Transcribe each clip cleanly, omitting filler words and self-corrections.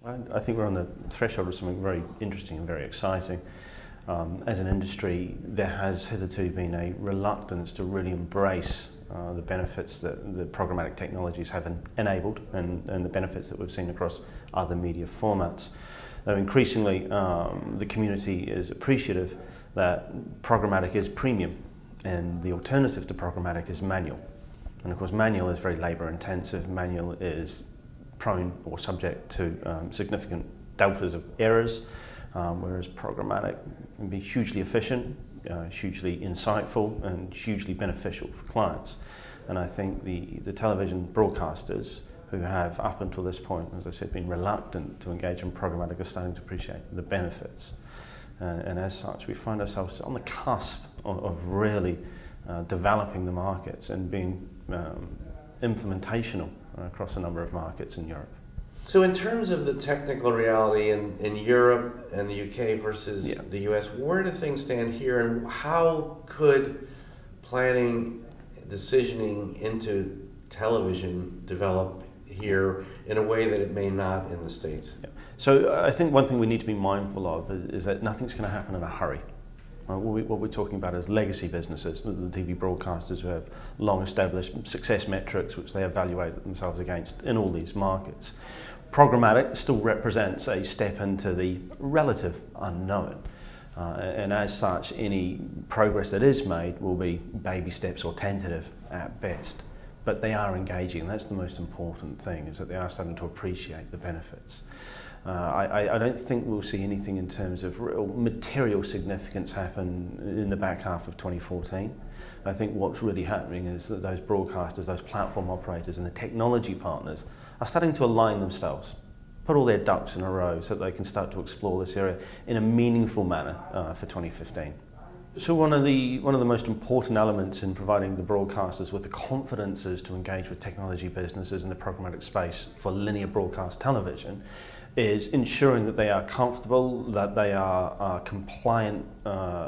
I think we're on the threshold of something very interesting and very exciting. As an industry, there has hitherto been a reluctance to really embrace the benefits that the programmatic technologies have enabled and the benefits that we've seen across other media formats. Though increasingly, the community is appreciative that programmatic is premium and the alternative to programmatic is manual. And of course, manual is very labour intensive. Manual is prone or subject to significant deltas of errors, whereas programmatic can be hugely efficient, hugely insightful and hugely beneficial for clients. And I think the television broadcasters who have up until this point, as I said, been reluctant to engage in programmatic are starting to appreciate the benefits. And as such, we find ourselves on the cusp of really developing the markets and being implementational across a number of markets in Europe. So in terms of the technical reality in Europe and the UK versus the US, where do things stand here, and how could planning, decisioning into television develop here in a way that it may not in the States? Yeah. So I think one thing we need to be mindful of is that nothing's going to happen in a hurry. What we're talking about is legacy businesses, the TV broadcasters who have long established success metrics which they evaluate themselves against in all these markets. Programmatic still represents a step into the relative unknown. And as such, any progress that is made will be baby steps or tentative at best. But they are engaging. That's the most important thing, is that they are starting to appreciate the benefits. I don't think we'll see anything in terms of real material significance happen in the back half of 2014. I think what's really happening is that those broadcasters, those platform operators and the technology partners are starting to align themselves, put all their ducks in a row so that they can start to explore this area in a meaningful manner for 2015. So one of the most important elements in providing the broadcasters with the confidences to engage with technology businesses in the programmatic space for linear broadcast television is ensuring that they are comfortable, that they are compliant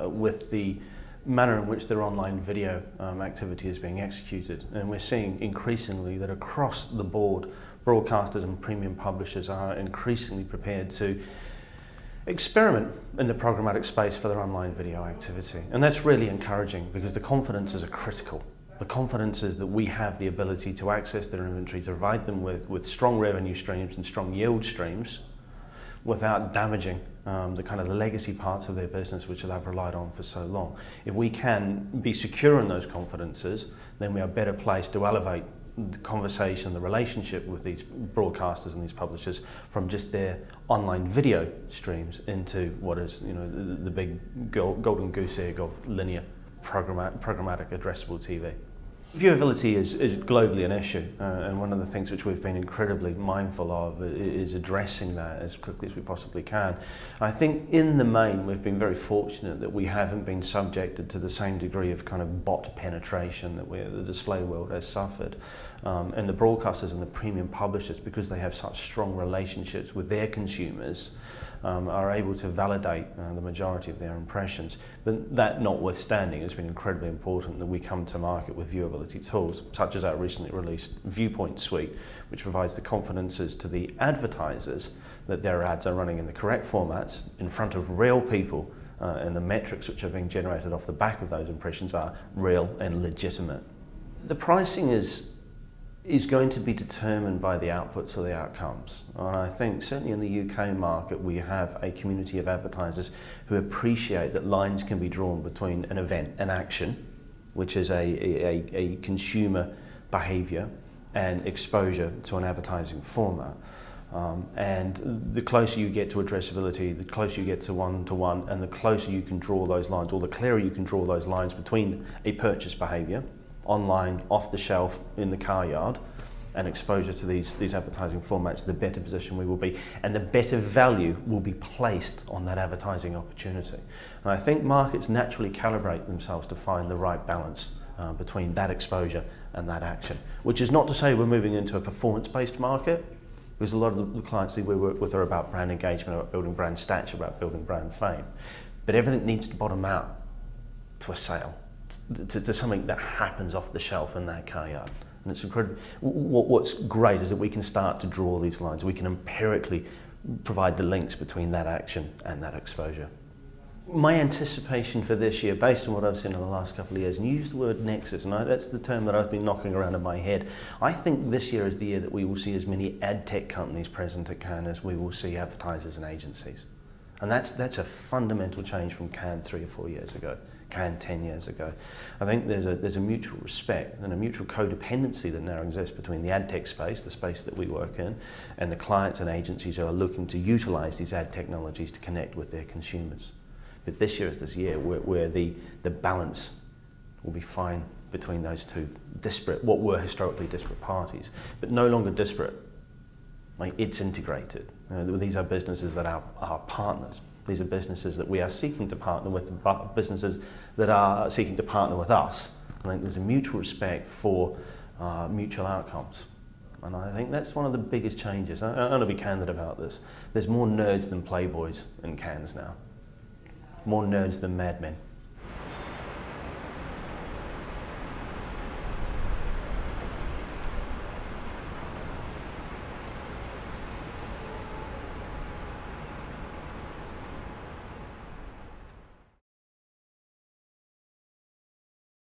with the manner in which their online video activity is being executed. And we're seeing increasingly that across the board, broadcasters and premium publishers are increasingly prepared to experiment in the programmatic space for their online video activity. And that's really encouraging because the confidences are critical. The confidence is that we have the ability to access their inventory, to provide them with strong revenue streams and strong yield streams without damaging the kind of legacy parts of their business which they've relied on for so long. If we can be secure in those confidences, then we are better placed to elevate the conversation, the relationship with these broadcasters and these publishers from just their online video streams into what is, the big golden goose egg of linear programmatic addressable TV. Viewability is globally an issue, and one of the things which we've been incredibly mindful of is addressing that as quickly as we possibly can. I think in the main we've been very fortunate that we haven't been subjected to the same degree of kind of bot penetration that the display world has suffered. And the broadcasters and the premium publishers, because they have such strong relationships with their consumers, are able to validate the majority of their impressions. But that notwithstanding, it's been incredibly important that we come to market with viewability tools, such as our recently released Viewpoint suite, which provides the confidences to the advertisers that their ads are running in the correct formats in front of real people, and the metrics which are being generated off the back of those impressions are real and legitimate. The pricing is going to be determined by the outputs or the outcomes. And I think certainly in the UK market we have a community of advertisers who appreciate that lines can be drawn between an event, an action, which is a consumer behaviour, and exposure to an advertising format. And the closer you get to addressability, the closer you get to one-to-one, and the closer you can draw those lines, or the clearer you can draw those lines between a purchase behaviour, online, off the shelf, in the car yard, and exposure to these advertising formats, the better position we will be, and the better value will be placed on that advertising opportunity. And I think markets naturally calibrate themselves to find the right balance between that exposure and that action, which is not to say we're moving into a performance-based market, because a lot of the clients that we work with are about brand engagement, about building brand stature, about building brand fame. But everything needs to bottom out to a sale, to something that happens off the shelf in that car yard. And it's incredible. What's great is that we can start to draw these lines. We can empirically provide the links between that action and that exposure. My anticipation for this year, based on what I've seen in the last couple of years, and use the word nexus, and that's the term that I've been knocking around in my head. I think this year is the year that we will see as many ad tech companies present at Cannes as we will see advertisers and agencies. And that's a fundamental change from Cannes 3 or 4 years ago, Cannes 10 years ago. I think there's a mutual respect and a mutual codependency that now exists between the ad tech space, the space that we work in, and the clients and agencies who are looking to utilize these ad technologies to connect with their consumers. But this year is this year where the balance will be fine between those two disparate, what were historically disparate parties, but no longer disparate. Like, it's integrated. These are businesses that are our partners. These are businesses that we are seeking to partner with, businesses that are seeking to partner with us. I think there's a mutual respect for mutual outcomes. And I think that's one of the biggest changes. I'm going to be candid about this. There's more nerds than playboys in Cannes now. More nerds than madmen.